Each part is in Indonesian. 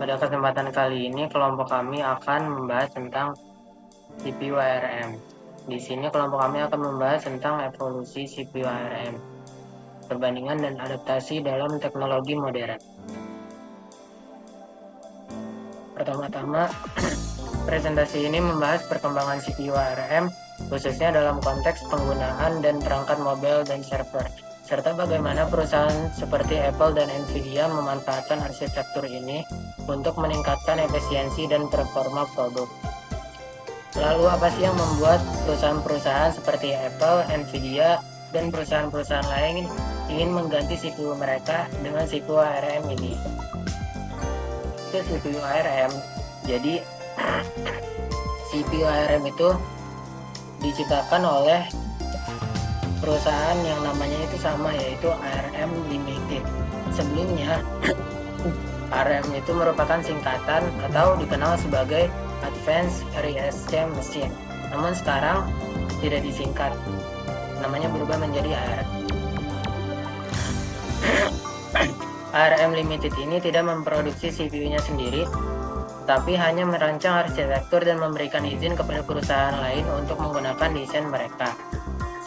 Pada kesempatan kali ini, kelompok kami akan membahas tentang CPU ARM. Di sini kelompok kami akan membahas tentang evolusi CPU ARM, perbandingan dan adaptasi dalam teknologi modern. Pertama-tama, presentasi ini membahas perkembangan CPU ARM, khususnya dalam konteks penggunaan dan perangkat mobile dan server, serta bagaimana perusahaan seperti Apple dan Nvidia memanfaatkan arsitektur ini untuk meningkatkan efisiensi dan performa produk. Lalu apa sih yang membuat perusahaan-perusahaan seperti Apple, Nvidia, dan perusahaan-perusahaan lain ingin mengganti CPU mereka dengan CPU ARM ini? Itu CPU ARM. Jadi CPU ARM itu diciptakan oleh perusahaan yang namanya itu sama, yaitu ARM Limited. Sebelumnya ARM itu merupakan singkatan atau dikenal sebagai Advanced RISC Machine. Namun sekarang tidak disingkat, namanya berubah menjadi ARM. ARM Limited ini tidak memproduksi CPU-nya sendiri, tapi hanya merancang arsitektur dan memberikan izin kepada perusahaan lain untuk menggunakan desain mereka.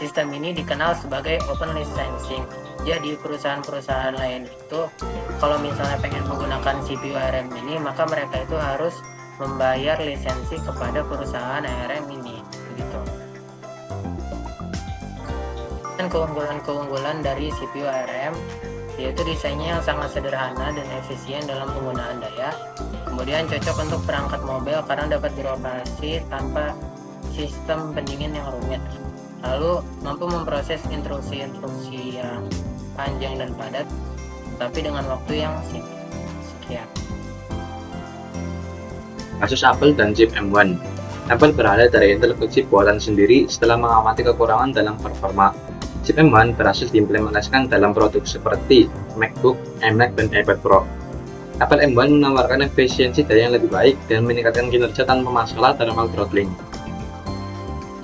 Sistem ini dikenal sebagai open licensing. Jadi perusahaan-perusahaan lain itu kalau misalnya pengen menggunakan CPU ARM ini, maka mereka itu harus membayar lisensi kepada perusahaan ARM ini, gitu. Dan keunggulan-keunggulan dari CPU ARM yaitu desainnya yang sangat sederhana dan efisien dalam penggunaan daya. Kemudian cocok untuk perangkat mobile karena dapat beroperasi tanpa sistem pendingin yang rumit. Lalu mampu memproses instruksi-instruksi yang panjang dan padat, tapi dengan waktu yang sekian. Kasus Apple dan chip M1. Apple beralih dari Intel ke chip buatan sendiri setelah mengamati kekurangan dalam performa. Chip M1 berhasil diimplementasikan dalam produk seperti MacBook, iMac, dan iPad Pro. Apple M1 menawarkan efisiensi daya yang lebih baik dan meningkatkan kinerja tanpa masalah dalam hal throttling.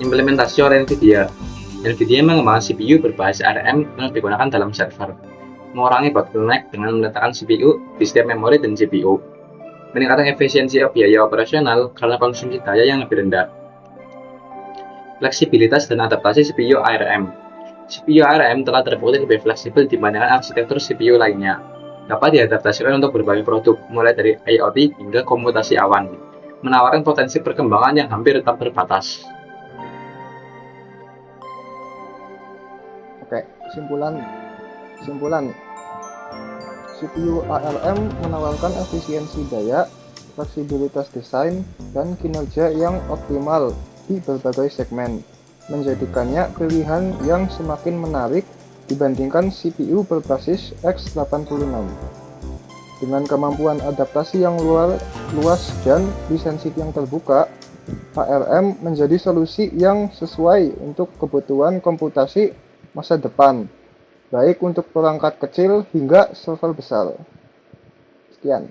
Implementasi oleh Nvidia. Nvidia mengembangkan CPU berbasis ARM yang digunakan dalam server, mengurangi bottleneck dengan meletakkan CPU di setiap memori dan CPU, meningkatkan efisiensi biaya operasional karena konsumsi daya yang lebih rendah. Fleksibilitas dan adaptasi CPU ARM. CPU ARM telah terbukti lebih fleksibel dibandingkan arsitektur CPU lainnya. Dapat diadaptasikan untuk berbagai produk, mulai dari IoT hingga komputasi awan, menawarkan potensi perkembangan yang hampir tak terbatas. Oke, kesimpulan CPU ARM menawarkan efisiensi daya, fleksibilitas desain, dan kinerja yang optimal di berbagai segmen, menjadikannya pilihan yang semakin menarik dibandingkan CPU berbasis x86. Dengan kemampuan adaptasi yang luas dan lisensi yang terbuka, ARM menjadi solusi yang sesuai untuk kebutuhan komputasi masa depan, baik untuk perangkat kecil hingga server besar. Sekian.